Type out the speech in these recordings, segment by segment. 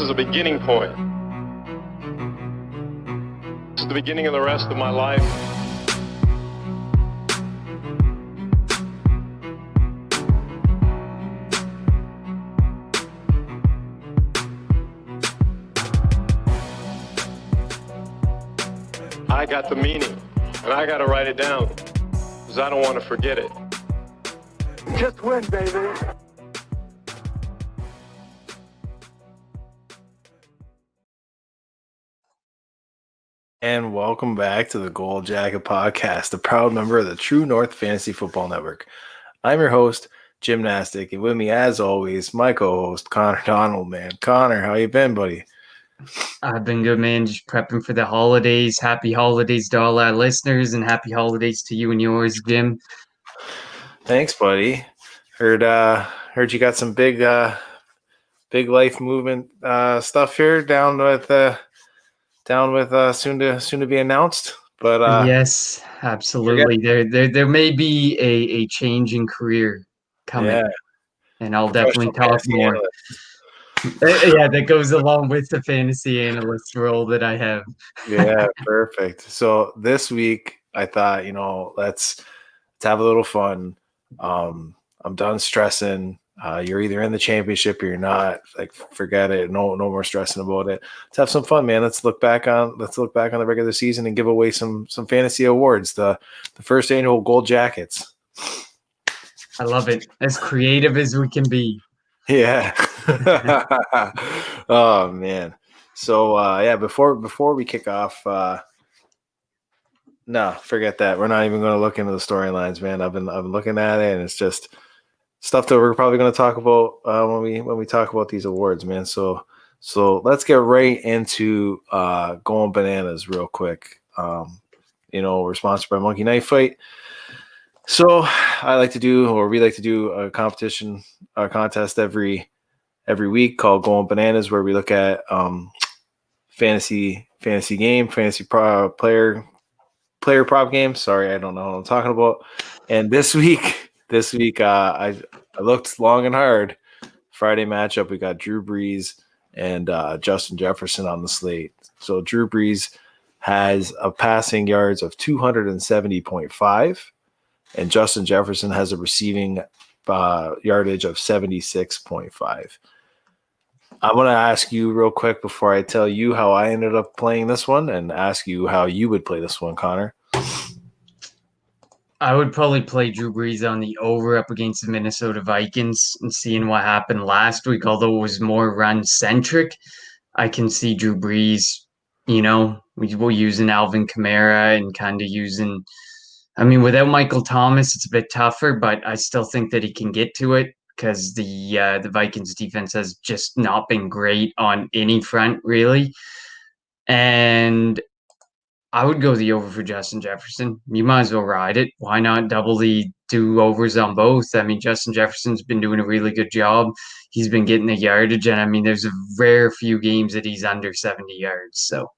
is a beginning point. This is the beginning of the rest of my life. I got the meaning, and I got to write it down, because I don't want to forget it. Just win, baby. And welcome back to the Gold Jacket Podcast, a proud member of the True North Fantasy Football Network. I'm your host, Gymnastic, and with me, as always, my co-host, Connor Donald, man. Connor, how you been, buddy? I've been good, man. Just prepping for the holidays. Happy holidays to all our listeners, and happy holidays to you and yours, Jim. Thanks, buddy. Heard you got some big life movement stuff here down with soon to be announced. But yes, absolutely. There may be a change in career coming, yeah, and I'll definitely talk more. Yeah, that goes along with the fantasy analyst role that I have. Yeah, perfect. So this week I thought, let's have a little fun. I'm done stressing. You're either in the championship or you're not. Like, forget it. No more stressing about it. Let's have some fun, man. Let's look back on the regular season and give away some fantasy awards. The first annual Gold Jackets. I love it. As creative as we can be. Yeah. Oh man. So before we kick off, no, forget that. We're not even going to look into the storylines, man. I've been looking at it, and it's just stuff that we're probably going to talk about when we talk about these awards, man. So let's get right into going bananas real quick. We're sponsored by Monkey Knife Fight. So we like to do a contest every week called Going Bananas, where we look at fantasy player prop games. Sorry, I don't know what I'm talking about. And this week I looked long and hard. Friday matchup, we got Drew Brees and Justin Jefferson on the slate. So Drew Brees has a passing yards of 270.5. and Justin Jefferson has a receiving yardage of 76.5. I want to ask you real quick before I tell you how I ended up playing this one and ask you how you would play this one, Connor. I would probably play Drew Brees on the over up against the Minnesota Vikings, and seeing what happened last week, although it was more run-centric, I can see Drew Brees, we're using Alvin Kamara and kind of using – without Michael Thomas, it's a bit tougher, but I still think that he can get to it because the Vikings defense has just not been great on any front, really. And I would go the over for Justin Jefferson. You might as well ride it. Why not doubly do overs on both? Justin Jefferson's been doing a really good job. He's been getting the yardage, and there's a rare few games that he's under 70 yards. So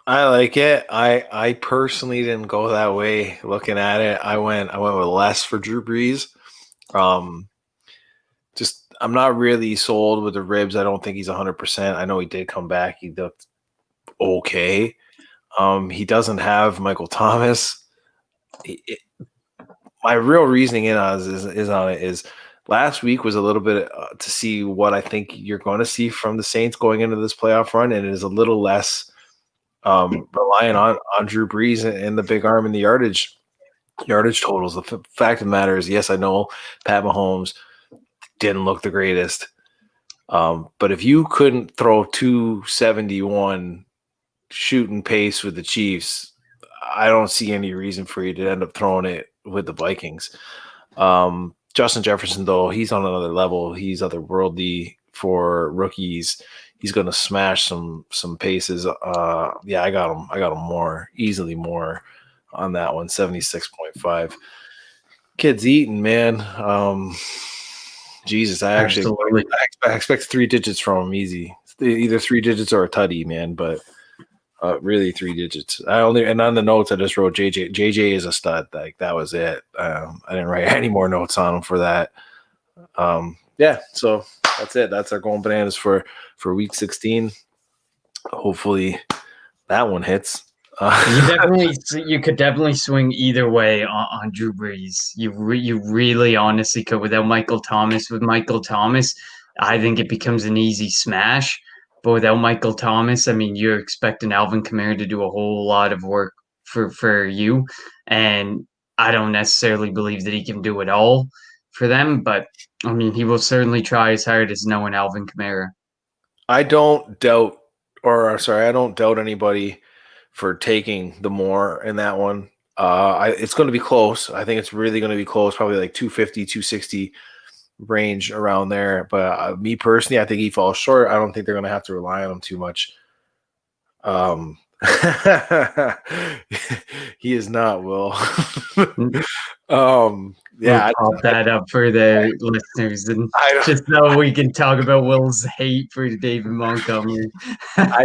I like it. I personally didn't go that way. Looking at it, I went with less for Drew Brees. I'm not really sold with the ribs. I don't think he's 100%. I know he did come back. He looked okay. He doesn't have Michael Thomas. My real reasoning is last week was a little bit to see what I think you're going to see from the Saints going into this playoff run, and it is a little less relying on Drew Brees and the big arm and the yardage totals. The fact of the matter is, yes, I know Pat Mahomes didn't look the greatest, but if you couldn't throw 271 shooting pace with the Chiefs, I don't see any reason for you to end up throwing it with the Vikings. Justin Jefferson, though, he's on another level. He's otherworldly for rookies. He's going to smash some paces. I got him easily more on that one, 76.5. Kid's eating, man. Jesus, I expect 3 digits from him easy. Either 3 digits or a tutty, man, but really 3 digits. And on the notes I just wrote JJ is a stud. Like, that was it. I didn't write any more notes on him for that. So that's it. That's our going bananas for week 16. Hopefully that one hits. You could definitely swing either way on Drew Brees. You really honestly could without Michael Thomas. With Michael Thomas, I think it becomes an easy smash. But without Michael Thomas, I mean, you're expecting Alvin Kamara to do a whole lot of work for you, and I don't necessarily believe that he can do it all for them. But I mean, he will certainly try as hard as knowing Alvin Kamara. I don't doubt anybody for taking the more in that one. It's going to be close. I think it's really going to be close, probably like 250, 260 range around there. But me personally, I think he falls short. I don't think they're going to have to rely on him too much. He is not, Will. Yeah, we'll pop that up for the listeners, and just so we can talk about Will's hate for David Montgomery. I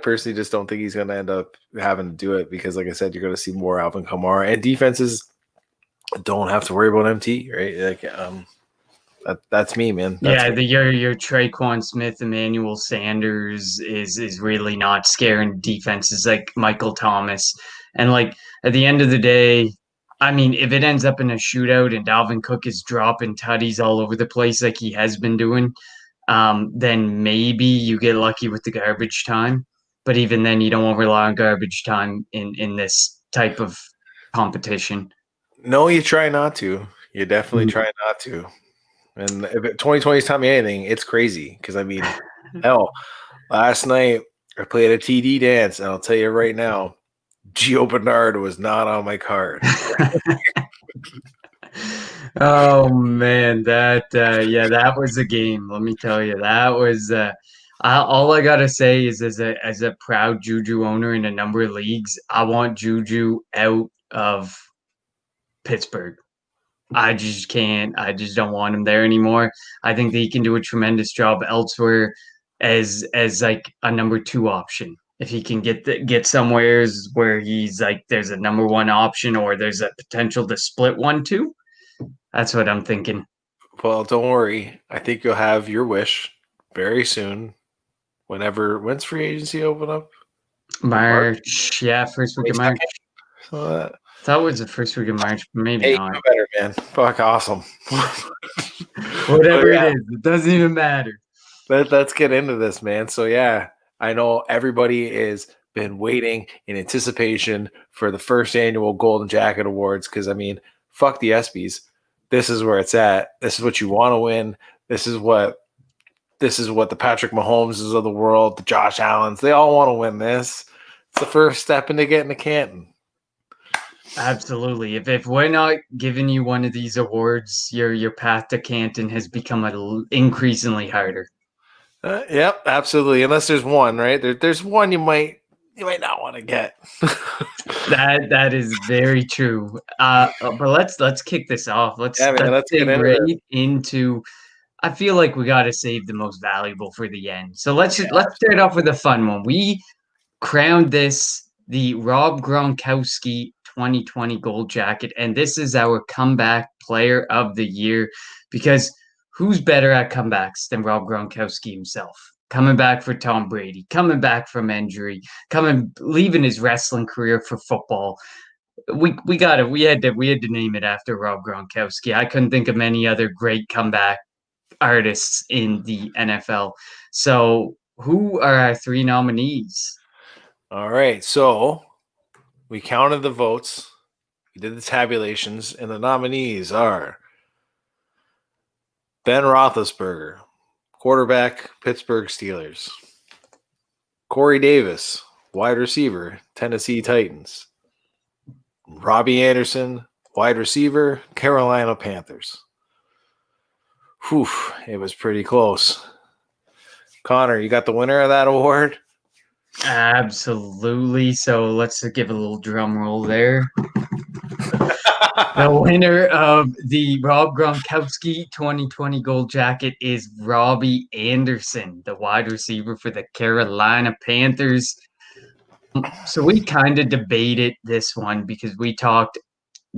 personally just don't think he's going to end up having to do it because, like I said, you're going to see more Alvin Kamara, and defenses don't have to worry about MT, right? Like, that's me, man. Your Traquan Smith, Emmanuel Sanders is really not scaring defenses like Michael Thomas, and like at the end of the day. I mean, if it ends up in a shootout and Dalvin Cook is dropping tutties all over the place like he has been doing, then maybe you get lucky with the garbage time. But even then, you don't want to rely on garbage time in this type of competition. No, you try not to. You definitely try not to. And if 2020 is taught me anything, it's crazy. Because, I mean, hell, last night I played a TD dance, and I'll tell you right now, Gio Bernard was not on my card. Oh man, that was a game. Let me tell you, that was. All I gotta say is, as a proud Juju owner in a number of leagues, I want Juju out of Pittsburgh. I just can't. I just don't want him there anymore. I think that he can do a tremendous job elsewhere as like a number 2 option. If he can get somewheres where he's like there's a number 1 option or there's a potential to split 1-2. That's what I'm thinking. Well, don't worry. I think you'll have your wish very soon. When's free agency open up? March. Yeah, first week of March. So that was the first week of March, but maybe not. Better, man. Fuck, awesome. Whatever it is, it doesn't even matter. Let's get into this, man. So yeah, I know everybody has been waiting in anticipation for the first annual Golden Jacket Awards because, I mean, fuck the ESPYs. This is where it's at. This is what you want to win. This is what the Patrick Mahomes of the world, the Josh Allens, they all want to win this. It's the first step into getting to Canton. Absolutely. If we're not giving you one of these awards, your path to Canton has become increasingly harder. Yep, absolutely. Unless there's one, right? There's one you might not want to get. That is very true. But let's kick this off. Let's get right into. I feel like we got to save the most valuable for the end. So let's start off with a fun one. We crowned this the Rob Gronkowski 2020 Gold Jacket, and this is our comeback player of the year because who's better at comebacks than Rob Gronkowski himself? Coming back for Tom Brady, coming back from injury, leaving his wrestling career for football. We had to name it after Rob Gronkowski. I couldn't think of many other great comeback artists in the NFL. So, who are our 3 nominees? All right, so we counted the votes, we did the tabulations, and the nominees are Ben Roethlisberger, quarterback, Pittsburgh Steelers; Corey Davis, wide receiver, Tennessee Titans; Robbie Anderson, wide receiver, Carolina Panthers. Whew, it was pretty close. Connor, you got the winner of that award? Absolutely. So let's give a little drum roll there. The winner of the Rob Gronkowski 2020 Gold Jacket is Robbie Anderson, the wide receiver for the Carolina Panthers. So we kind of debated this one because we talked,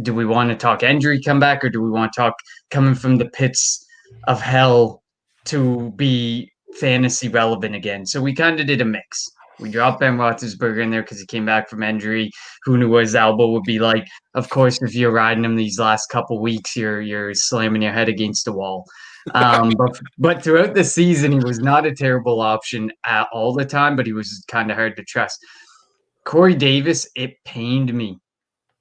do we want to talk injury comeback or do we want to talk coming from the pits of hell to be fantasy relevant again. So we kind of did a mix. We dropped Ben Roethlisberger in there because he came back from injury. Who knew what his elbow would be like? Of course, if you're riding him these last couple weeks, you're slamming your head against the wall. But throughout the season, he was not a terrible option at all the time, but he was kind of hard to trust. Corey Davis, it pained me.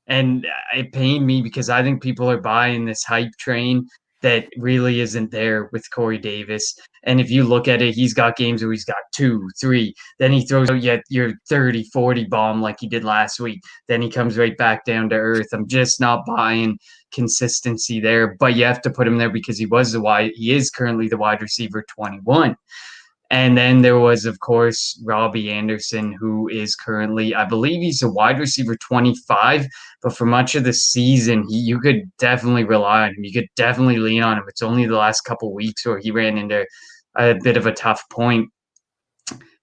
And it pained me because I think people are buying this hype train that really isn't there with Corey Davis. And if you look at it, he's got games where he's got 2, 3. Then he throws out your 30, 40 bomb like he did last week. Then he comes right back down to earth. I'm just not buying consistency there. But you have to put him there because he is currently the wide receiver 21. And then there was, of course, Robbie Anderson, who is currently, I believe he's a wide receiver 25, but for much of the season, you could definitely rely on him. You could definitely lean on him. It's only the last couple of weeks where he ran into a bit of a tough point.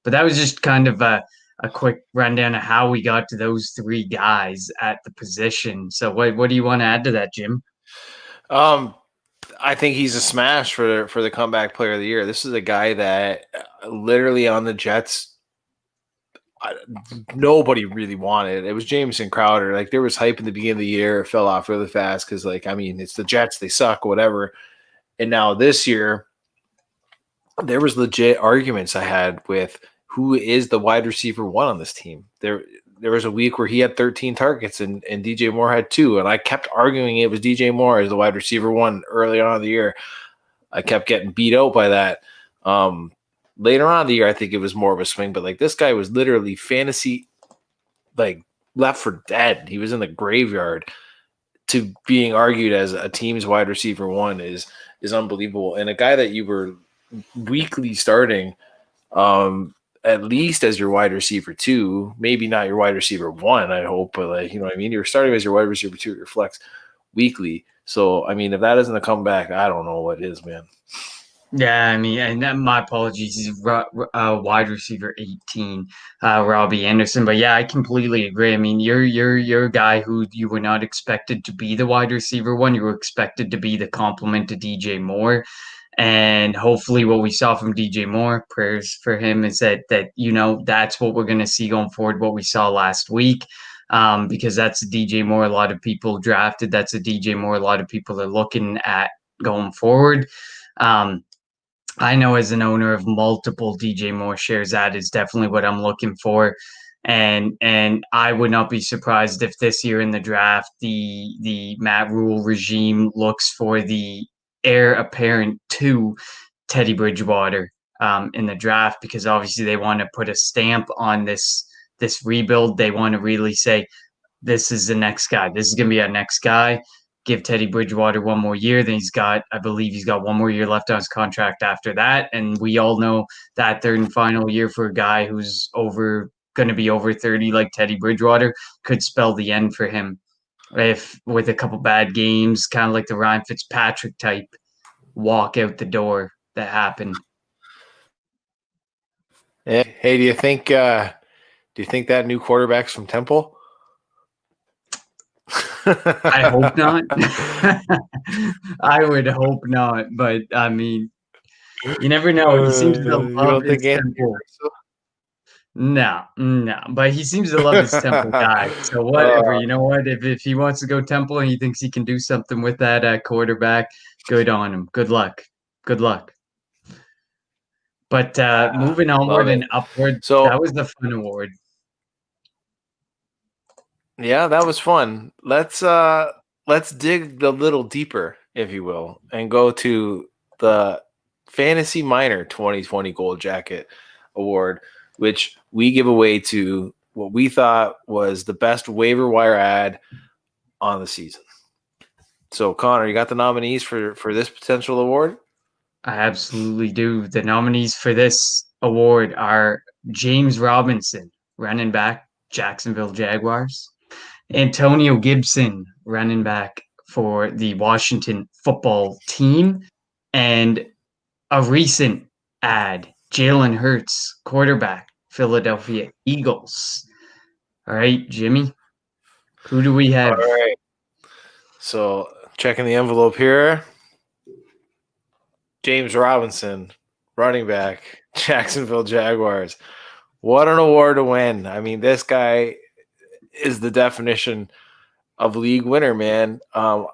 But that was just kind of a quick rundown of how we got to those three guys at the position. So what do you want to add to that, Jim? I think he's a smash for the comeback player of the year. This is a guy that literally on the Jets, nobody really wanted. It was Jameson Crowder. Like there was hype in the beginning of the year, it fell off really fast because, like, I mean, it's the Jets, they suck, whatever. And now this year, there was legit arguments I had with who is the wide receiver one on this team. There was a week where he had 13 targets and DJ Moore had 2. And I kept arguing it was DJ Moore as the wide receiver one early on in the year. I kept getting beat out by that. Later on in the year, I think it was more of a swing. But, like, this guy was literally fantasy, like, left for dead. He was in the graveyard. To being argued as a team's wide receiver one is unbelievable. And a guy that you were weekly starting at least as your wide receiver 2, maybe not your wide receiver 1, I hope, but, like, you know what I mean? You're starting as your wide receiver 2 at your flex weekly. So, I mean, if that isn't a comeback, I don't know what is, man. Yeah, I mean, and my apologies, he's wide receiver 18, Robbie Anderson. But yeah, I completely agree. I mean, you're a guy who you were not expected to be the wide receiver one. You were expected to be the complement to DJ Moore. And hopefully what we saw from DJ Moore, prayers for him, is that that's what we're going to see going forward, what we saw last week. Because that's a DJ Moore a lot of people drafted. That's a DJ Moore a lot of people are looking at going forward. I know as an owner of multiple DJ Moore shares, that is definitely what I'm looking for. And I would not be surprised if this year in the draft, the Matt Rule regime looks for the heir apparent to Teddy Bridgewater in the draft, because obviously they want to put a stamp on this rebuild. They want to really say, this is the next guy. This is going to be our next guy. Give Teddy Bridgewater one more year. Then I believe he's got one more year left on his contract after that. And we all know that third and final year for a guy who's going to be over 30 like Teddy Bridgewater could spell the end for him. If with a couple bad games, kind of like the Ryan Fitzpatrick type walk out the door that happened. Hey, do you think that new quarterback's from Temple? I hope not. I would hope not, but I mean, you never know. He seems to love his Temple. No, but he seems to love his Temple guy. So whatever, you know what? If he wants to go Temple and he thinks he can do something with that quarterback, good on him. Good luck. But moving onward and upward, so that was the fun award. Yeah, that was fun. Let's dig a little deeper, if you will, and go to the Fantasy Minor 2020 Gold Jacket Award, which we give away to what we thought was the best waiver wire ad on the season. So, Connor, you got the nominees for this potential award? I absolutely do. The nominees for this award are James Robinson, running back, Jacksonville Jaguars; Antonio Gibson, running back for the Washington football team; and a recent ad, Jalen Hurts, quarterback, Philadelphia Eagles. All right, Jimmy, who do we have? All right. So, checking the envelope here. James Robinson, running back, Jacksonville Jaguars. What an award to win. I mean, this guy is the definition of league winner, man. I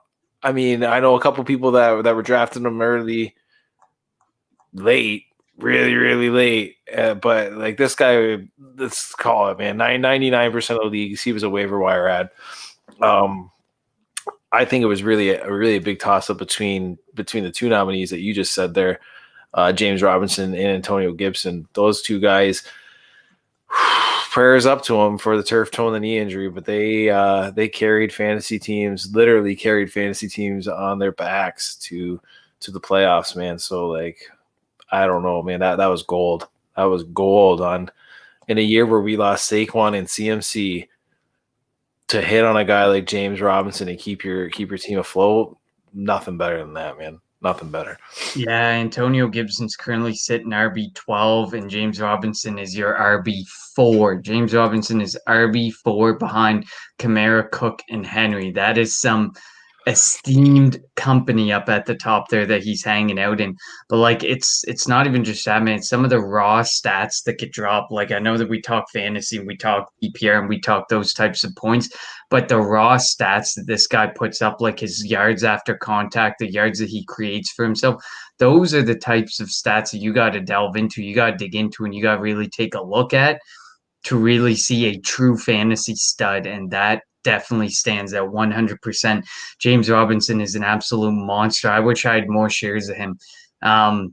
mean, I know a couple people that were drafting him early, late, really, really late. But like this guy, let's call it, man. 99% of the leagues, he was a waiver wire ad. I think it was really a big toss up between the two nominees that you just said there, James Robinson and Antonio Gibson. Those two guys. Prayers up to them for the turf toe and the knee injury, but they carried fantasy teams, literally carried fantasy teams on their backs to the playoffs, man. So like, I don't know, man. That was gold. That was gold on in a year where we lost Saquon and CMC to hit on a guy like James Robinson and keep your team afloat. Nothing better than that, man. Nothing better. Yeah, Antonio Gibson's currently sitting RB12, and James Robinson is your RB4. James Robinson is RB4 behind Kamara, Cook, and Henry. That is some esteemed company up at the top there that he's hanging out in. But like it's not even just that, man. Some of the raw stats that get dropped. Like I know that we talk fantasy, we talk EPR, and we talk those types of points, but the raw stats that this guy puts up, like his yards after contact, the yards that he creates for himself, those are the types of stats that you got to delve into, you got to dig into, and you got to really take a look at to really see a true fantasy stud. And that definitely stands out 100%. James Robinson is an absolute monster. I wish I had more shares of him. I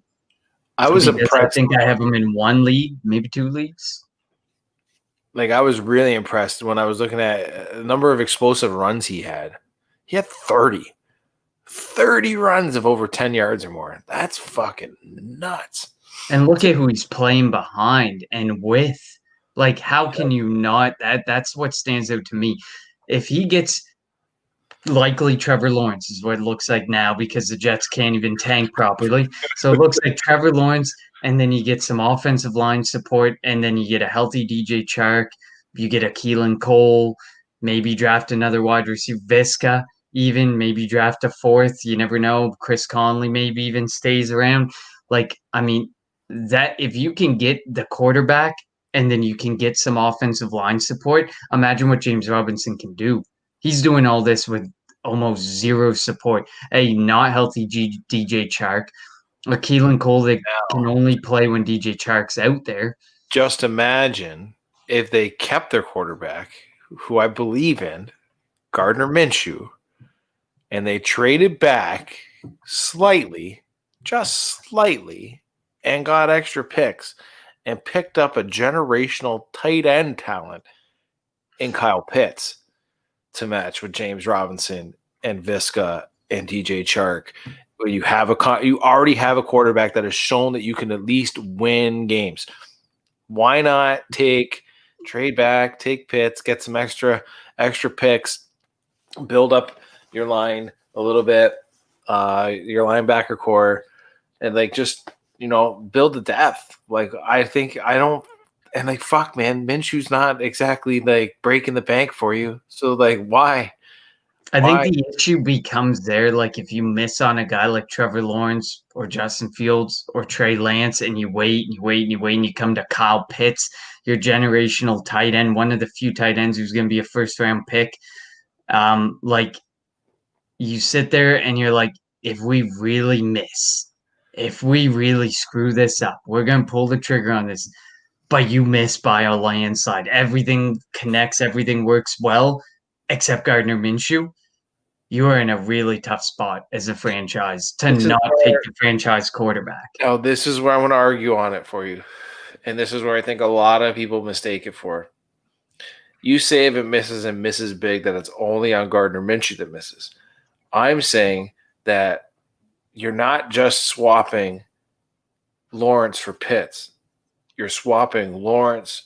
was impressed. I think I have him in one league, maybe two leagues. Like I was really impressed when I was looking at the number of explosive runs he had. He had 30 runs of over 10 yards or more. That's fucking nuts. And look at who he's playing behind and with. Like, how can you not? That's what stands out to me. If he gets likely Trevor Lawrence is what it looks like now because the Jets can't even tank properly. So it looks like Trevor Lawrence, and then you get some offensive line support, and then you get a healthy DJ Chark, you get a Keelan Cole, maybe draft another wide receiver, Visca, even maybe draft a fourth. You never know. Chris Conley maybe even stays around. Like, I mean, that if you can get the quarterback and then you can get some offensive line support, imagine what James Robinson can do. He's doing all this with almost zero support. A not healthy DJ Chark, a Keelan Cole that can only play when DJ Chark's out there. Just imagine if they kept their quarterback, who I believe in, Gardner Minshew, and they traded back slightly, just slightly, and got extra picks and picked up a generational tight end talent in Kyle Pitts to match with James Robinson and Visca and DJ Chark. You already have a quarterback that has shown that you can at least win games. Why not trade back, take Pitts, get some extra picks, build up your line a little bit, your linebacker core, and like just build the depth. Like and like fuck, man, Minshew's not exactly like breaking the bank for you. So like, why? I think the issue becomes there, like if you miss on a guy like Trevor Lawrence or Justin Fields or Trey Lance, and you wait and you come to Kyle Pitts, your generational tight end, one of the few tight ends who's going to be a first round pick. Like you sit there and you're like, if we really miss, if we really screw this up, we're going to pull the trigger on this. But you miss by a landslide. Everything connects, everything works well, except Gardner Minshew. You are in a really tough spot as a franchise to not take the franchise quarterback. Now, this is where I'm going to argue on it for you. And this is where I think a lot of people mistake it for. You say if it misses and misses big, that it's only on Gardner Minshew that misses. I'm saying that you're not just swapping Lawrence for Pitts. You're swapping Lawrence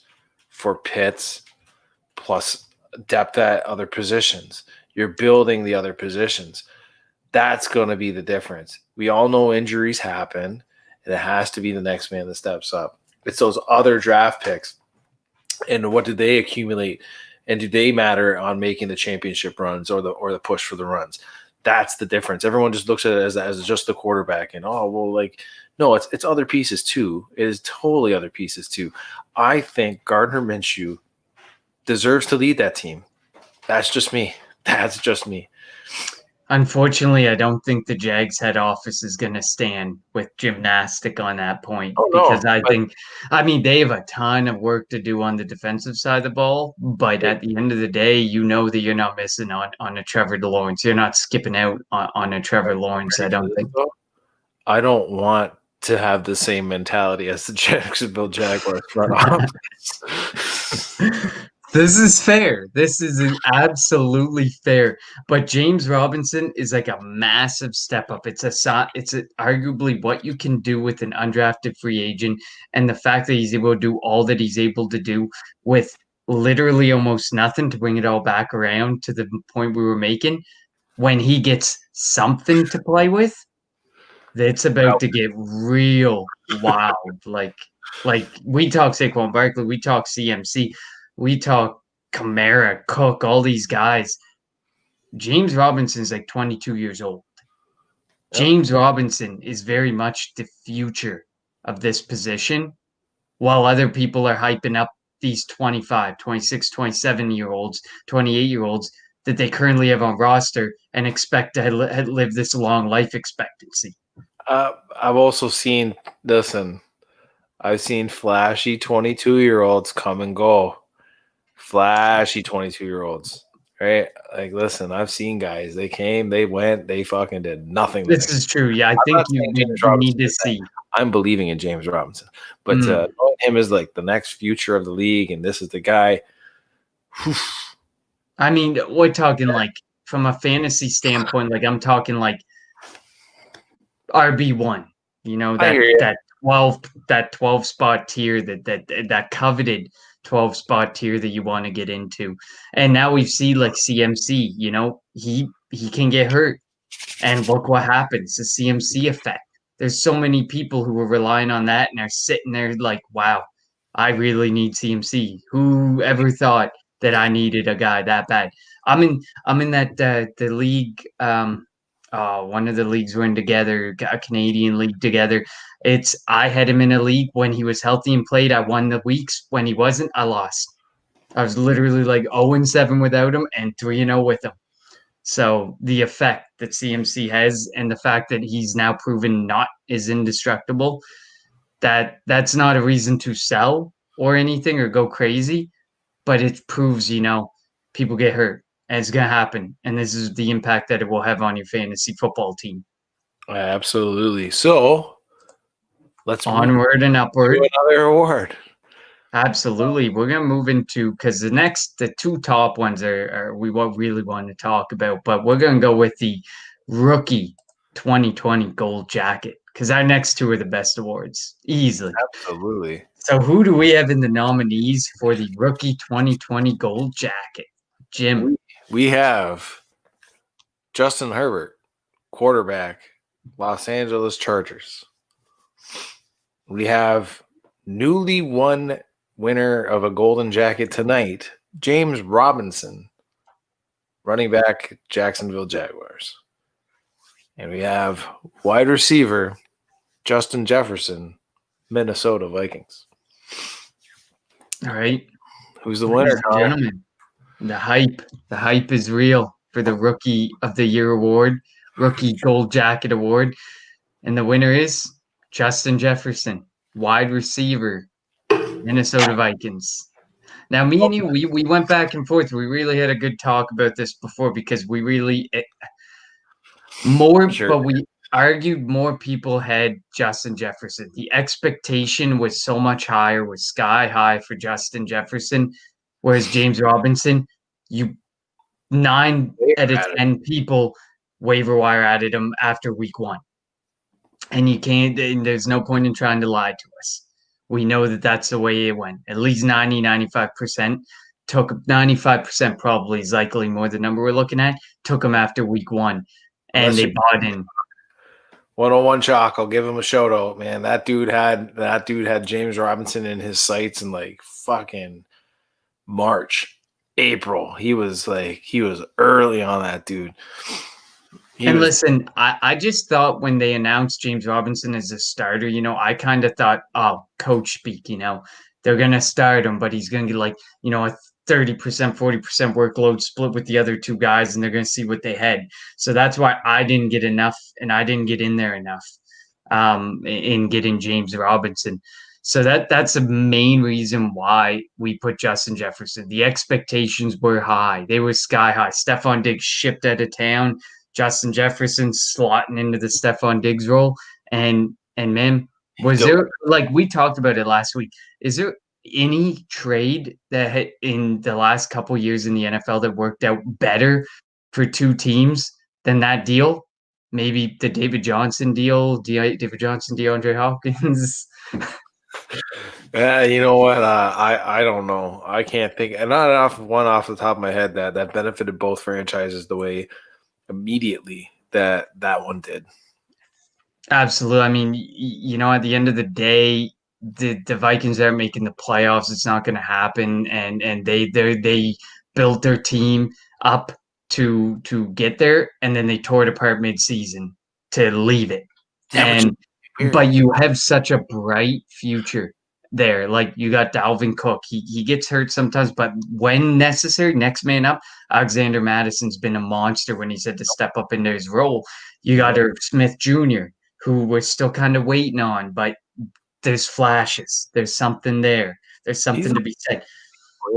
for Pitts plus depth at other positions. You're building the other positions. That's going to be the difference. We all know injuries happen, and it has to be the next man that steps up. It's those other draft picks. And what did they accumulate? And do they matter on making the championship runs or the push for the runs? That's the difference. Everyone just looks at it as just the quarterback, and no, it's other pieces too. It is totally other pieces too. I think Gardner Minshew deserves to lead that team. That's just me. That's just me. Unfortunately, I don't think the Jags head office is going to stand with gymnastic on that point Oh no, because I mean, they have a ton of work to do on the defensive side of the ball. But at the end of the day, you know that you're not missing on a Trevor Lawrence. You're not skipping out on a Trevor Lawrence, I don't think. I don't want to have the same mentality as the Jacksonville Jaguars front office. This is fair. This is absolutely fair. But James Robinson is like a massive step up. It's arguably what you can do with an undrafted free agent, and the fact that he's able to do all that he's able to do with literally almost nothing to bring it all back around to the point we were making. When he gets something to play with, it's about to get real wild. Like we talk Saquon Barkley, we talk CMC. We talk Kamara, Cook, all these guys. James Robinson's like 22 years old. Yep. James Robinson is very much the future of this position, while other people are hyping up these 25, 26, 27-year-olds, 28-year-olds that they currently have on roster and expect to live this long life expectancy. I've also seen, I've seen flashy 22-year-olds come and go. Flashy 22-year-olds, right? Like, listen, I've seen guys. They came, they went, they fucking did nothing. This is true. Yeah, I think you need to see. I'm believing in James Robinson, but knowing him as like the next future of the league, and this is the guy. I mean, we're talking like from a fantasy standpoint. Like I'm talking like RB1. You know that 12 spot tier that coveted 12 spot tier that you want to get into. And now we've seen like CMC, you know, he can get hurt. And look what happens, the CMC effect. There's so many people who are relying on that and are sitting there like, wow, I really need CMC. Who ever thought that I needed a guy that bad? I'm in that the league one of the leagues we're in together, a Canadian league together. I had him in a league when he was healthy and played. I won the weeks. When he wasn't, I lost. I was literally like 0-7 without him and 3-0 with him. So the effect that CMC has and the fact that he's now proven not is indestructible, that's not a reason to sell or anything or go crazy, but it proves, you know, people get hurt. And it's going to happen. And this is the impact that it will have on your fantasy football team. Absolutely. So let's onward and upward. Another award. Absolutely. We're going to move into, because the two top ones are we really want to talk about, but we're going to go with the rookie 2020 gold jacket, because our next two are the best awards, easily. Absolutely. So who do we have in the nominees for the rookie 2020 gold jacket? Jim. We have Justin Herbert, quarterback, Los Angeles Chargers. We have newly won winner of a golden jacket tonight, James Robinson, running back, Jacksonville Jaguars. And we have wide receiver, Justin Jefferson, Minnesota Vikings. All right. Who's the winner, gentlemen? The hype is real for the Rookie of the Year award, Rookie Gold Jacket award. And the winner is Justin Jefferson, wide receiver, Minnesota Vikings. Now, me and you, we went back and forth. We really had a good talk about this before because we really but we argued more people had Justin Jefferson. The expectation was so much higher, was sky high for Justin Jefferson, whereas James Robinson, 9 out of 10 people waiver wire added him after week 1. And you can't, and there's no point in trying to lie to us. We know that that's the way it went. At least 95% took 95% probably is likely more the number we're looking at, took him after week 1. And they bought in. 101 Chalk, I'll give him a shout out, man. That dude had James Robinson in his sights in like fucking March, April. He was early on that dude. And listen, I just thought when they announced James Robinson as a starter, I kind of thought, oh, coach speak, they're going to start him, but he's going to get like, a 30%, 40% workload split with the other two guys, and they're going to see what they had. So that's why I didn't get enough, and I didn't get in there enough in getting James Robinson. So that's the main reason why we put Justin Jefferson. The expectations were high. They were sky high. Stephon Diggs shipped out of town. Justin Jefferson slotting into the Stephon Diggs role. And man, was there, like we talked about it last week, is there any trade that had, in the last couple years in the NFL that worked out better for two teams than that deal? Maybe the David Johnson deal, DeAndre Hopkins. You know what? I don't know. I can't think. And not off the top of my head that benefited both franchises the way immediately that one did. Absolutely. I mean, at the end of the day, the Vikings aren't making the playoffs. It's not going to happen, and they built their team up to get there, and then they tore it apart midseason to leave it. Yeah, But you have such a bright future there. Like you got Dalvin Cook. He gets hurt sometimes, but when necessary, next man up. Alexander Madison's been a monster when he's had to step up into his role. You got Irv Smith Jr., who we're still kind of waiting on, but there's flashes. There's something there. There's something to be said.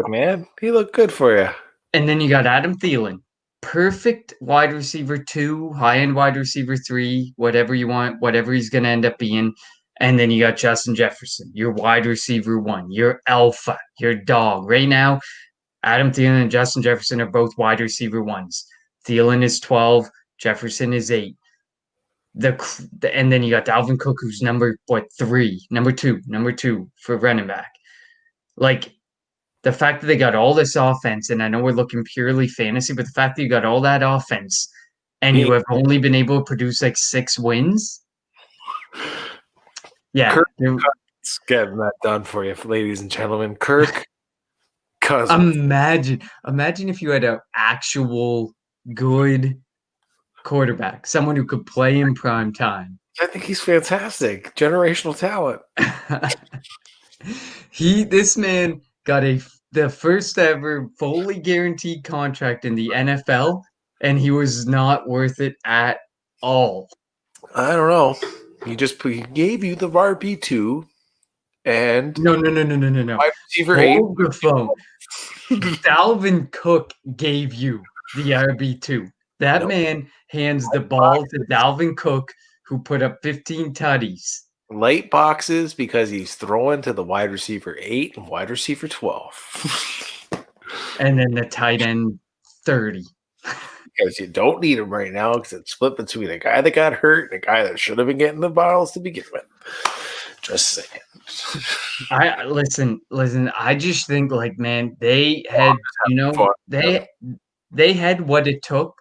Man, he looked good for you. And then you got Adam Thielen. Perfect wide receiver 2, high-end wide receiver 3, whatever you want, whatever he's going to end up being. And then you got Justin Jefferson, your wide receiver 1, your alpha, your dog. Right now, Adam Thielen and Justin Jefferson are both wide receiver 1s. Thielen is 12, Jefferson is 8. And then you got Dalvin Cook, who's number two for running back. Like, the fact that they got all this offense, and I know we're looking purely fantasy, but the fact that you got all that offense and you have only been able to produce like 6 wins. Yeah. Kirk's getting that done for you, ladies and gentlemen. Kirk Cousins. Imagine if you had an actual good quarterback, someone who could play in prime time. I think he's fantastic. Generational talent. This man got the first ever fully guaranteed contract in the NFL, and he was not worth it at all. I don't know. He gave you the RB2 and no. wide receiver 8. Hold the phone. Dalvin Cook gave you the RB2. That man hands the ball to Dalvin Cook, who put up 15 tutties. Light boxes because he's throwing to the wide receiver 8 and wide receiver 12. And then the tight end 30. Because you don't need him right now because it's split between a guy that got hurt and a guy that should have been getting the balls to begin with. Just saying. Listen. I just think, like, man, they had, they had what it took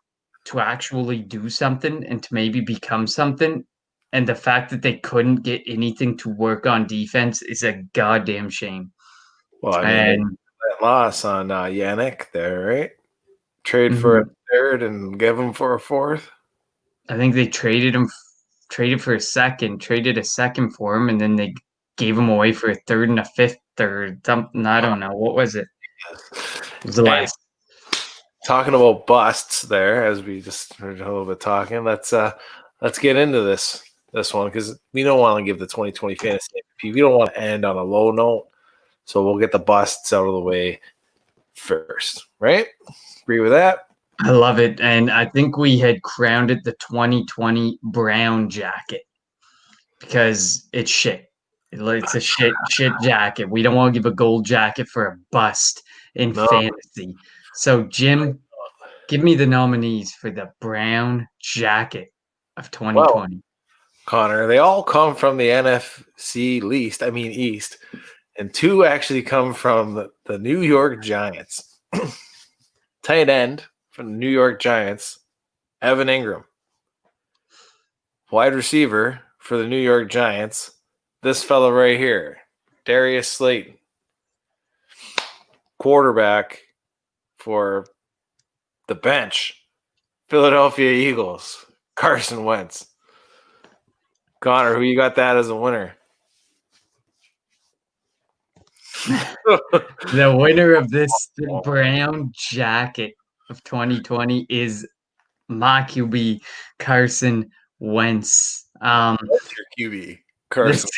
to actually do something and to maybe become something. And the fact that they couldn't get anything to work on defense is a goddamn shame. Well, I mean, that loss on Yannick there, right? Trade for a third and give him for a fourth. I think they traded for a second, traded a second for him, and then they gave him away for a third and a fifth or something. I don't know. What was it? It was the last. Talking about busts there, as we just heard a little bit talking, let's get into this one because we don't want to give the 2020 fantasy MVP. We don't want to end on a low note, so we'll get the busts out of the way first, right? Agree with that? I love it, and I think we had crowned it the 2020 brown jacket because it's shit. It's a shit jacket. We don't want to give a gold jacket for a bust in fantasy. So, Jim, give me the nominees for the brown jacket of 2020. Well, Connor, they all come from the NFC East, and 2 actually come from the New York Giants. Tight end from the New York Giants, Evan Ingram. Wide receiver for the New York Giants, this fella right here, Darius Slayton. Quarterback for the bench, Philadelphia Eagles, Carson Wentz. Connor, who you got that as a winner? The winner of this brown jacket of 2020 is my QB, Carson Wentz. What's your QB? This,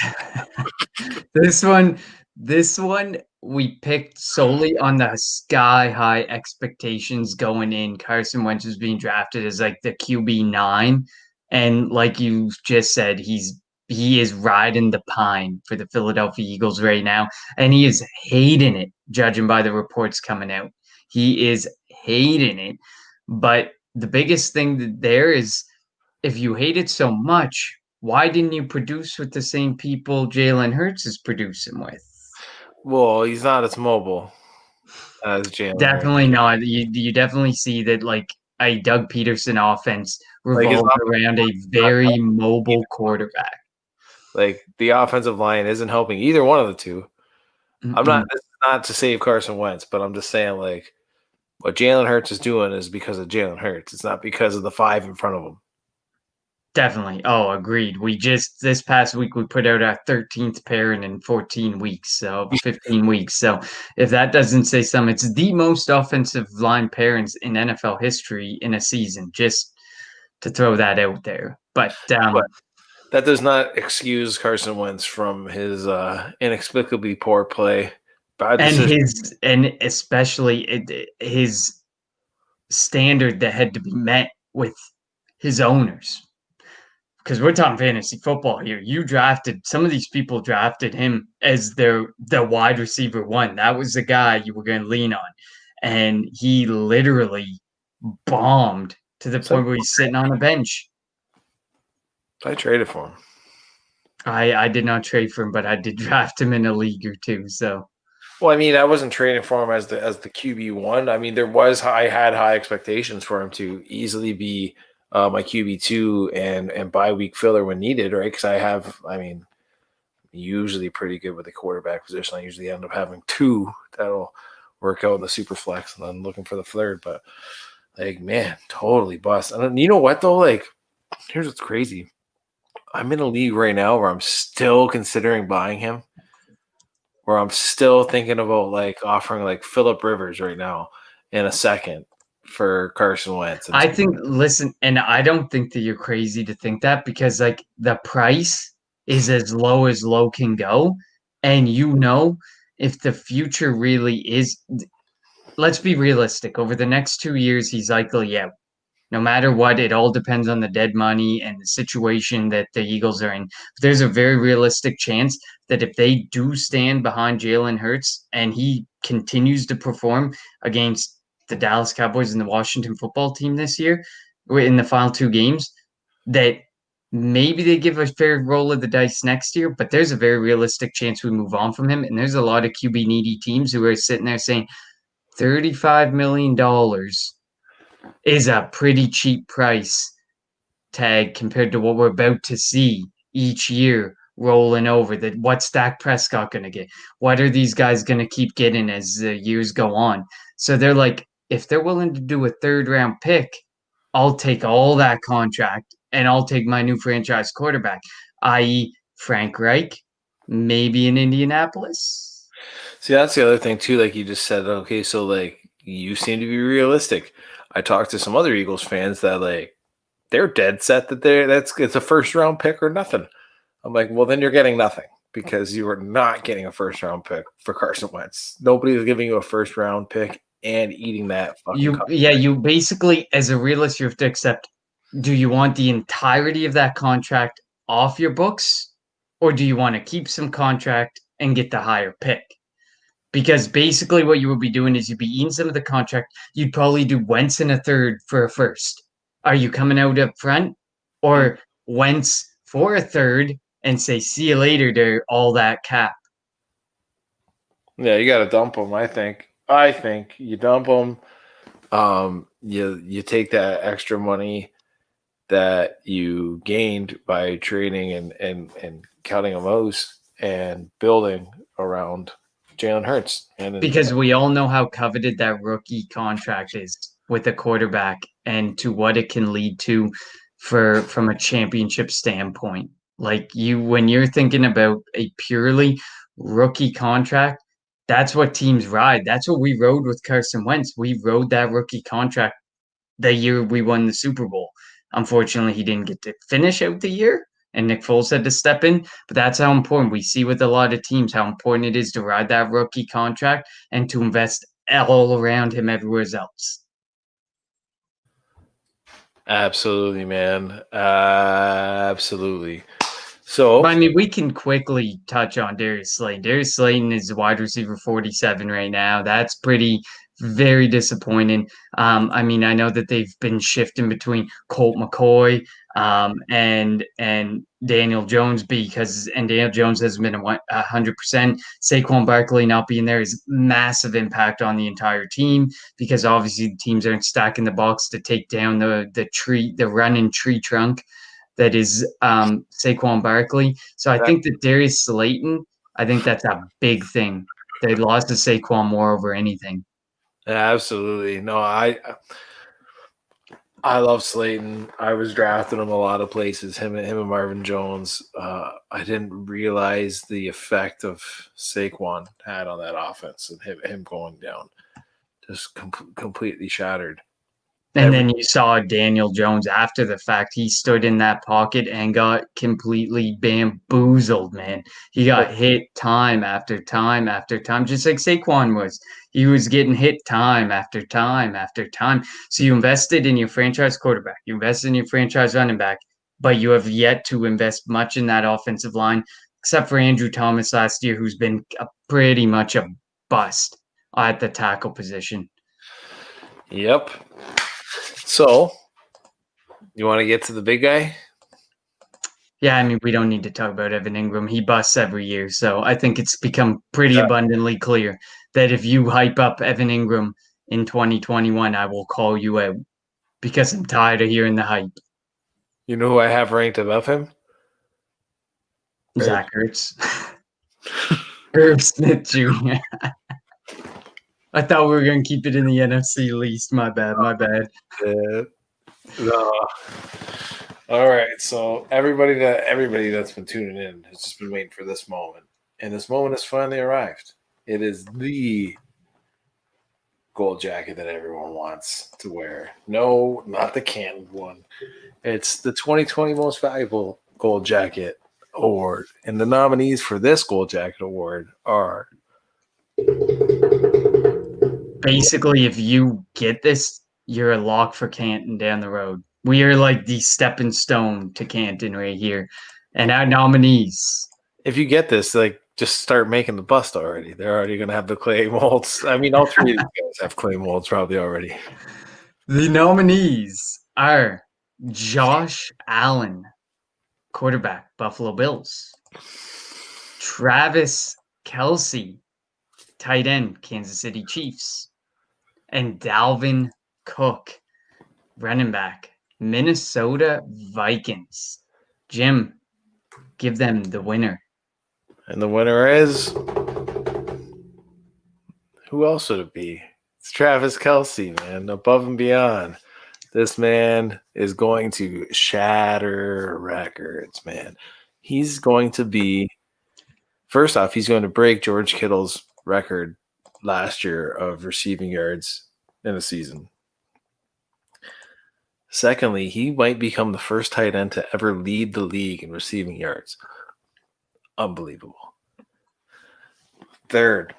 Carson. this one we picked solely on the sky high expectations going in. Carson Wentz was being drafted as like the QB9, and like you just said, he is riding the pine for the Philadelphia Eagles right now, and he is hating it, judging by the reports coming out. He is hating it. But the biggest thing there is, if you hate it so much, why didn't you produce with the same people Jalen Hurts is producing with? Well, he's not as mobile as Jalen Hurts. Definitely not. You definitely see that like a Doug Peterson offense Like, revolves around a very mobile quarterback. Like the offensive line isn't helping either one of the two. I'm not. This is not to save Carson Wentz, but I'm just saying like what Jalen Hurts is doing is because of Jalen Hurts. It's not because of the 5 in front of him. Definitely. Oh, agreed. We just this past week we put out our 13th pairing in 14 weeks, so 15 weeks. So if that doesn't say something, it's the most offensive line pairings in NFL history in a season. Just to throw that out there. But that does not excuse Carson Wentz from his inexplicably poor play, bad decisions, and especially his standard that had to be met with his owners. Because we're talking fantasy football here. You drafted some of these people drafted him as the wide receiver one. That was the guy you were going to lean on, and he literally bombed to the point where he's sitting on a bench. I traded for him. I did not trade for him, but I did draft him in a league or two. So, well, I mean, I wasn't trading for him as the QB1. I mean, I had high expectations for him to easily be my QB2 and bye week filler when needed, right? Because usually pretty good with the quarterback position. I usually end up having 2 that'll work out in the super flex, and I'm looking for the third. But like, man, totally bust. And you know what though? Like, here's what's crazy. I'm in a league right now where I'm still considering buying him. Where I'm still thinking about like offering like Phillip Rivers right now in a second for Carson Wentz. I think, listen, and I don't think that you're crazy to think that, because like the price is as low can go. And if the future really is, let's be realistic, over the next 2 years, he's likely out. No matter what, it all depends on the dead money and the situation that the Eagles are in. But there's a very realistic chance that if they do stand behind Jalen Hurts and he continues to perform against the Dallas Cowboys and the Washington football team this year in the final 2 games, that maybe they give a fair roll of the dice next year, but there's a very realistic chance we move on from him. And there's a lot of QB needy teams who are sitting there saying $35 million is a pretty cheap price tag compared to what we're about to see each year rolling over. That what's Dak Prescott going to get? What are these guys going to keep getting as the years go on? So they're like, if they're willing to do a 3rd round pick, I'll take all that contract and I'll take my new franchise quarterback, i.e. Frank Reich, maybe in Indianapolis. See, that's the other thing too. Like you just said, okay, so like you seem to be realistic. I talked to some other Eagles fans that like they're dead set that it's a 1st round pick or nothing. I'm like, well, then you're getting nothing because you are not getting a 1st round pick for Carson Wentz. Nobody is giving you a 1st round pick and eating that fucking contract. You basically, as a realist, you have to accept, do you want the entirety of that contract off your books, or do you want to keep some contract and get the higher pick? Because basically what you would be doing is you'd be eating some of the contract. You'd probably do Wentz in a 3rd for a 1st. Are you coming out up front, or Wentz for a 3rd and say, see you later to all that cap? Yeah, you got to dump them, I think you dump them. You take that extra money that you gained by trading and counting a mouse and building around Jalen Hurts. Because we all know how coveted that rookie contract is with a quarterback and to what it can lead to from a championship standpoint. Like when you're thinking about a purely rookie contract, that's what teams ride. That's what we rode with Carson Wentz. We rode that rookie contract the year we won the Super Bowl. Unfortunately, he didn't get to finish out the year, and Nick Foles had to step in. But that's how important we see with a lot of teams how important it is to ride that rookie contract and to invest all around him everywhere else. Absolutely, man. Absolutely. So, I mean, we can quickly touch on Darius Slayton. Darius Slayton is wide receiver 47 right now. That's very disappointing. I mean, I know that they've been shifting between Colt McCoy and Daniel Jones and Daniel Jones has been 100%. Saquon Barkley not being there is massive impact on the entire team because obviously the teams aren't stacking the box to take down the running tree trunk that is Saquon Barkley. So I think that Darius Slayton, I think that's a big thing. They lost to Saquon more over anything. absolutely. No, I love Slayton. I was drafting him a lot of places. Him and Marvin Jones. I didn't realize the effect of Saquon had on that offense and him going down, just completely shattered. And then you saw Daniel Jones after the fact. He stood in that pocket and got completely bamboozled, man. He got hit time after time after time, just like Saquon was. He was getting hit time after time after time. So you invested in your franchise quarterback, you invested in your franchise running back, but you have yet to invest much in that offensive line, except for Andrew Thomas last year, who's been pretty much a bust at the tackle position. Yep. So, you want to get to the big guy? Yeah, I mean, we don't need to talk about Evan Ingram. He busts every year. So I think it's become pretty abundantly clear that if you hype up Evan Ingram in 2021, I will call you out because I'm tired of hearing the hype. You know who I have ranked above him? Zach Ertz. Herb Smith Jr. I thought we were going to keep it in the NFC least. My bad. No. All right. So everybody that's been tuning in has just been waiting for this moment. And this moment has finally arrived. It is the gold jacket that everyone wants to wear. No, not the Canton one. It's the 2020 Most Valuable Gold Jacket Award. And the nominees for this Gold Jacket Award are basically, if you get this, you're a lock for Canton down the road. We are like the stepping stone to Canton right here. And our nominees. If you get this, like, just start making the bust already. They're already going to have the clay molds. I mean, all three of these guys have clay molds probably already. The nominees are Josh Allen, quarterback, Buffalo Bills. Travis Kelce, tight end, Kansas City Chiefs. And Dalvin Cook, running back, Minnesota Vikings. Jim, give them the winner. And the winner is, who else would it be? It's Travis Kelce, man, above and beyond. This man is going to shatter records, man. He's going to be, first off, he's going to break George Kittle's record last year of receiving yards in a season. Secondly, he might become the first tight end to ever lead the league in receiving yards. Unbelievable. Third,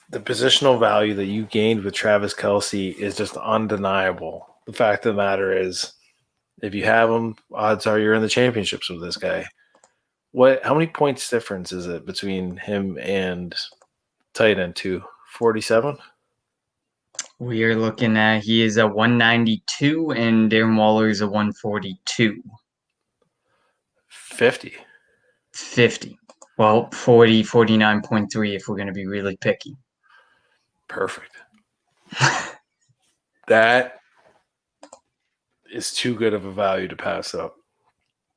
the positional value that you gained with Travis Kelce is just undeniable. The fact of the matter is, if you have him, odds are you're in the championships with this guy. How many points difference is it between him and tight end 2? 47? We are looking at, he is a 192 and Darren Waller is a 142. 50. 50. Well, 40, 49.3 if we're going to be really picky. Perfect. That is too good of a value to pass up.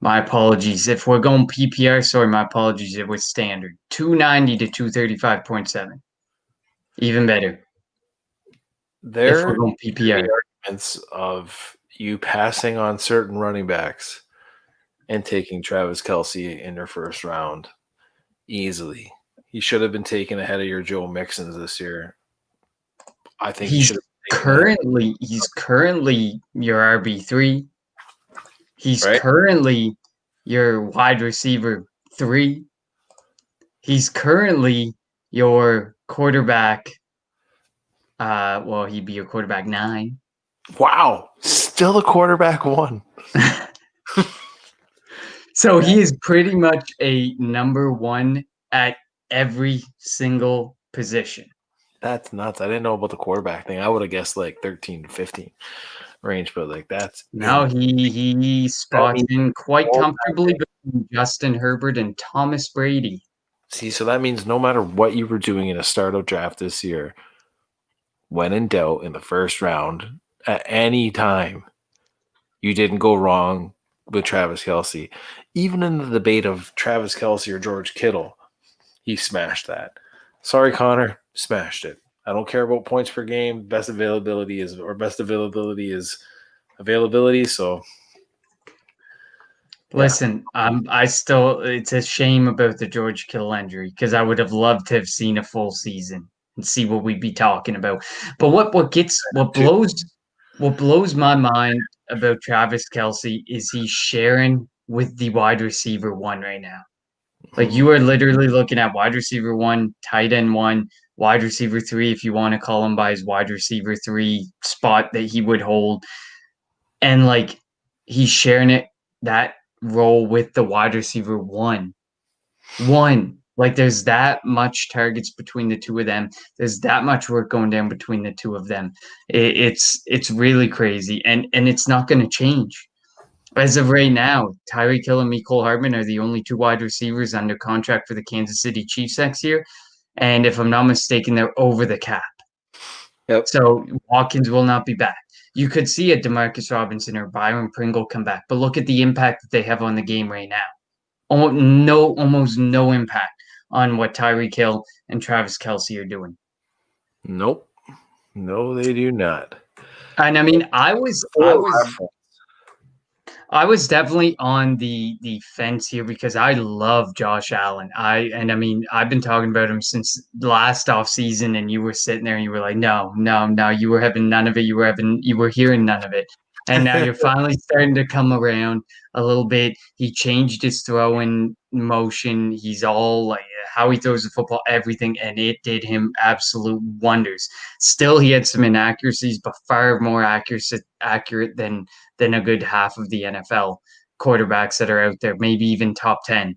My apologies. If we're going PPR, sorry, my apologies. It was standard. 290 to 235.7. Even better. There if we're going PPR. arguments of you passing on certain running backs and taking Travis Kelce in your first round easily. He should have been taken ahead of your Joe Mixons this year. I think he should have been taken ahead. He's currently your RB3. He's Right? currently your wide receiver 3. He's currently your quarterback. Well, he'd be your quarterback 9. Wow. Still a quarterback 1. So he is pretty much a number 1 at every single position. That's nuts. I didn't know about the quarterback thing. I would have guessed like 13 to 15 range, but like that's Now in. he That spots means in quite no comfortably between Justin Herbert and Thomas Brady. See, so that means no matter what you were doing in a startup draft this year, when in doubt in the first round, at any time, you didn't go wrong with Travis Kelce. Even in the debate of Travis Kelce or George Kittle, he smashed that. Sorry, Connor, smashed it. I don't care about points per game. Best availability is availability. So Listen, it's a shame about the George Kittle injury because I would have loved to have seen a full season and see what we'd be talking about. But what blows my mind about Travis Kelce is he's sharing with the wide receiver 1 right now. Like you are literally looking at wide receiver 1, tight end 1, wide receiver 3, if you want to call him by his wide receiver 3 spot that he would hold. And like he's sharing that role with the wide receiver 1. Like there's that much targets between the two of them. There's that much work going down between the two of them. It's really crazy, and it's not going to change. As of right now, Tyreek Hill and Mecole Hardman are the only 2 wide receivers under contract for the Kansas City Chiefs next year. And if I'm not mistaken, they're over the cap. Yep. So Watkins will not be back. You could see a Demarcus Robinson or Byron Pringle come back, but look at the impact that they have on the game right now. Almost no impact on what Tyreek Hill and Travis Kelce are doing. Nope. No, they do not. And I mean, I was definitely on the fence here because I love Josh Allen. I mean, I've been talking about him since last off season, and you were sitting there and you were like, no, you were having none of it. You were hearing none of it. And now you're finally starting to come around a little bit. He changed his throwing motion. He's all like how he throws the football, everything, and it did him absolute wonders. Still, he had some inaccuracies, but far more accurate than a good half of the NFL quarterbacks that are out there, maybe even top 10.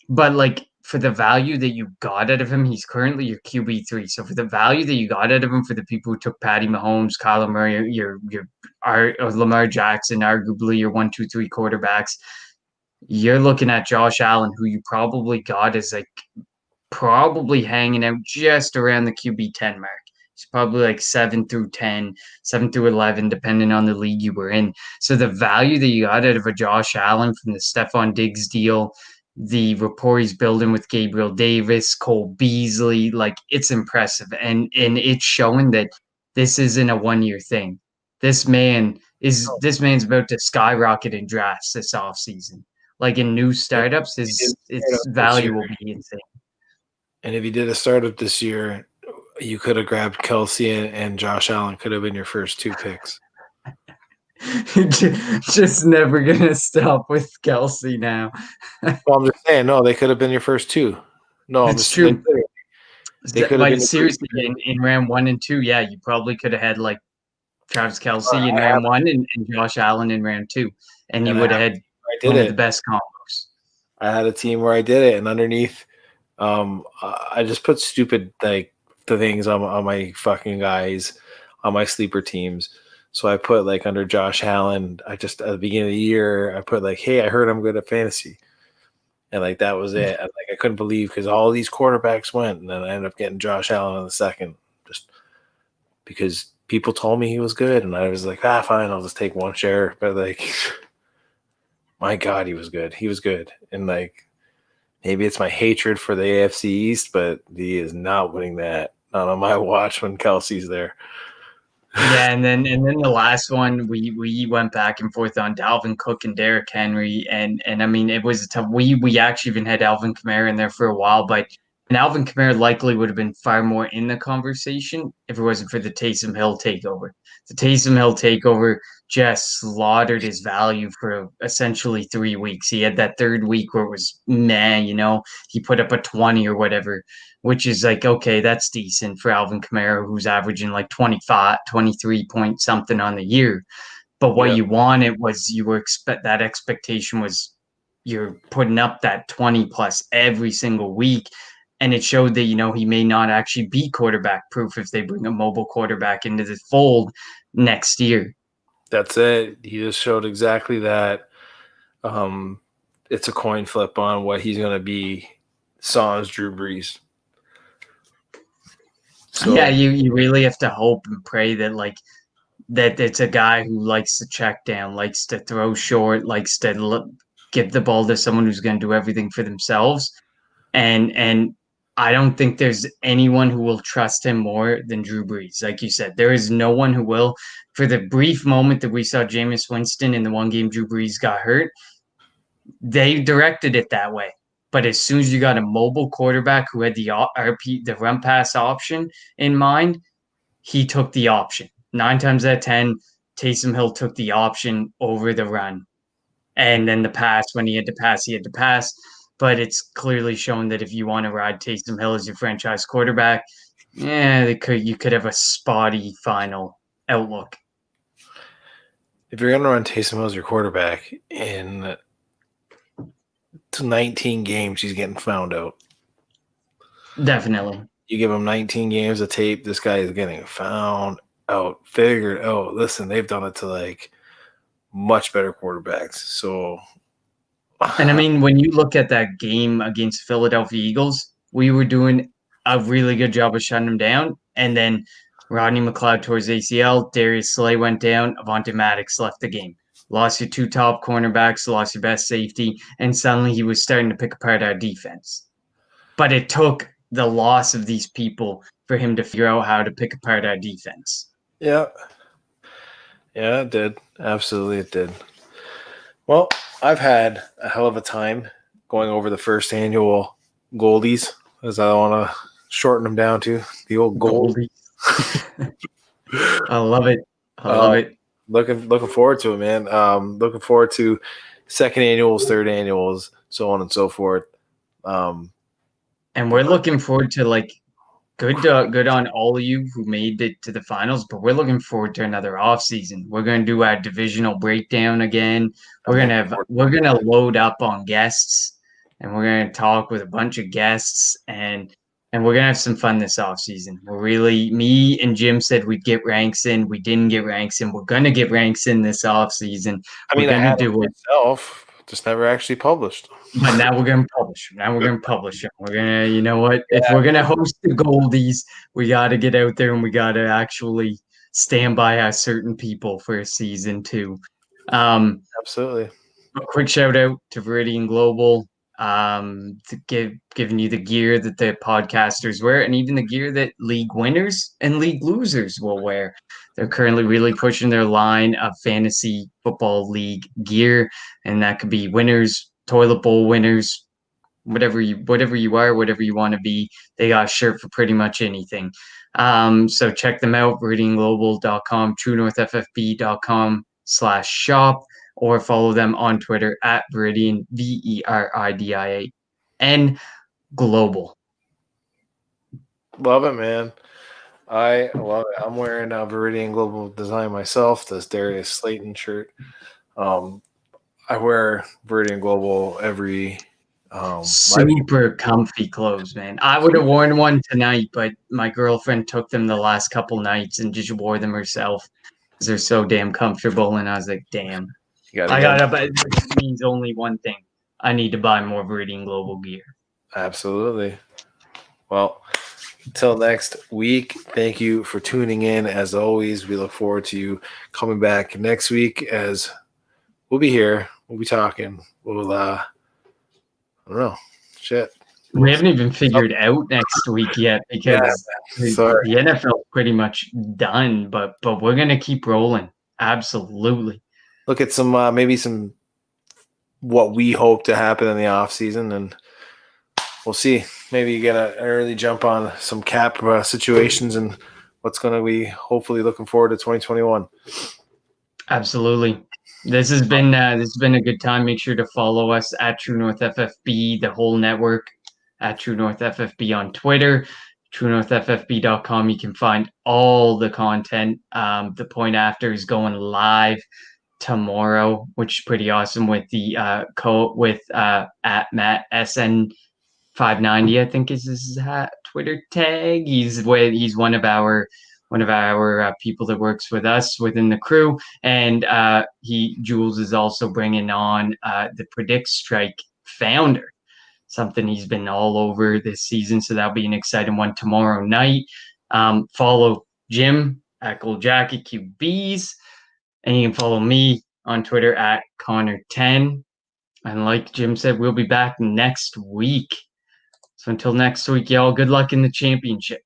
But like for the value that you got out of him, he's currently your QB3. So for the value that you got out of him, for the people who took Patty Mahomes, Kyler Murray, your Lamar Jackson, arguably your 1, 2, 3 quarterbacks, you're looking at Josh Allen, who you probably got as like probably hanging out just around the QB 10 mark. It's probably like 7 through 10, 7 through 11, depending on the league you were in. So the value that you got out of a Josh Allen from the Stephon Diggs deal, the rapport he's building with Gabriel Davis, Cole Beasley, like it's impressive. And it's showing that this isn't a 1-year thing. This man's about to skyrocket in drafts this offseason. Like in new startups, its value will be insane. And if you did a startup this year, you could have grabbed Kelce and Josh Allen could have been your first 2 picks. Just never gonna stop with Kelce now. Well, I'm just saying, no, they could have been your first 2. No, It's true. They could have been seriously in round 1 and 2. Yeah, you probably could have had like Travis Kelce in round 1 and Josh Allen in round 2, and you would have had one of the best combos. I had a team where I did it, and underneath, I just put stupid like the things on my fucking guys on my sleeper teams. So I put like under Josh Allen, I just at the beginning of the year, I put like, hey, I heard I'm good at fantasy. And like that was it. I couldn't believe because all these quarterbacks went, and then I ended up getting Josh Allen in the second, just because people told me he was good, and I was like, fine, I'll just take 1 share. But like, my God, he was good. He was good, and like maybe it's my hatred for the AFC East, but he is not winning that. Not on my watch when Kelsey's there. Yeah, and then the last one we went back and forth on Dalvin Cook and Derrick Henry, and I mean it was a tough. We actually even had Alvin Kamara in there for a while, but and Alvin Kamara likely would have been far more in the conversation if it wasn't for the Taysom Hill takeover. The Taysom Hill takeover just slaughtered his value for essentially 3 weeks. He had that third week where it was he put up a 20 or whatever, which is like, okay, that's decent for Alvin Kamara, who's averaging like 25, 23 point something on the year. But what Yeah, you wanted was that expectation was you're putting up that 20 plus every single week. And it showed that, he may not actually be quarterback proof if they bring a mobile quarterback into the fold next year. that's it. He just showed exactly that. It's a coin flip on what he's going to be, sans Drew Brees. So Yeah, you really have to hope and pray that that it's a guy who likes to check down, likes to throw short, likes to give the ball to someone who's going to do everything for themselves. And I don't think there's anyone who will trust him more than Drew Brees. Like you said, there is no one who will. For the brief moment that we saw Jameis Winston in the one game Drew Brees got hurt, they directed it that way. But as soon as you got a mobile quarterback who had the the run pass option in mind, he took the option. 9 times out of 10, Taysom Hill took the option over the run. And then the pass, when he had to pass, he had to pass. But it's clearly shown that if you want to ride Taysom Hill as your franchise quarterback, you could have a spotty final outlook. if you're going to run Taysom Hill as your quarterback in 19 games, he's getting found out. Definitely. You give him 19 games of tape, this guy is getting found out, figured out. Listen, they've done it to like much better quarterbacks. So, And I mean, when you look at that game against Philadelphia Eagles, we were doing a really good job of shutting them down. And then Rodney McLeod towards ACL, Darius Slay went down, Avonte Maddox left the game. Lost your two top cornerbacks, lost your best safety, and suddenly he was starting to pick apart our defense. But it took the loss of these people for him to figure out how to pick apart our defense. yeah. Yeah, it did. Absolutely, it did. Well, I've had a hell of a time going over the first annual Goldies, as I want to shorten them down to the old Gold. Goldie. I love it. I Um, love it. Looking forward to it, man. Looking forward to second annuals, third annuals, so on and so forth. And we're looking forward to good on all of you who made it to the finals, but we're looking forward to another off season. We're gonna do our divisional breakdown again. We're gonna load up on guests and we're gonna talk with a bunch of guests and we're gonna have some fun this off season. Me and Jim said we'd get ranks in. We didn't get ranks in. We're gonna get ranks in this off season. I We're mean, I gonna had them do it. myself, just never actually published. But now we're gonna publish them. Now we're gonna publish them. We're gonna, you know what? If we're gonna host the Goldies, we got to get out there and we got to actually stand by our certain people for season 2. Absolutely. A quick shout out to Viridian Global, giving you the gear that the podcasters wear, and even the gear that league winners and league losers will wear. They're currently really pushing their line of fantasy football league gear, and that could be winners, toilet bowl winners, whatever you are, whatever you want to be. They got a shirt for pretty much anything. So check them out, viridianglobal.com, truenorthffb.com/shop, or follow them on Twitter at Viridian, VERIDIAN Global. Love it, man. I love it. I'm wearing a Viridian Global design myself, this Darius Slayton shirt. I wear Viridian Global every super comfy clothes, man. I would have worn one tonight, but my girlfriend took them the last couple nights and just wore them herself because they're so damn comfortable. And I was like, damn. But it means only one thing. I need to buy more Viridian Global gear. Absolutely. Well, until next week, thank you for tuning in. As always, we look forward to you coming back next week as we'll be here. We'll be talking. We'll, I don't know. Shit. We haven't even figured out next week yet because Sorry. the NFL is pretty much done, but we're gonna keep rolling. Absolutely. Look at some maybe some what we hope to happen in the off season, and we'll see. Maybe you get an early jump on some cap situations and what's going to be hopefully looking forward to 2021. Absolutely. This has been a good time. Make sure to follow us at True North FFB, the whole network at True North FFB on Twitter, TrueNorthFFB.com. You can find all the content. The point after is going live tomorrow, which is pretty awesome with the at Matt SN590, I think is his Twitter tag. He's one of our people that works with us within the crew, and Jules is also bringing on the Predict Strike founder, something he's been all over this season. So that'll be an exciting one tomorrow night. Follow Jim at Gold Jacket QBs, and you can follow me on Twitter at Connor10. And like Jim said, we'll be back next week. So until next week, y'all, good luck in the championship.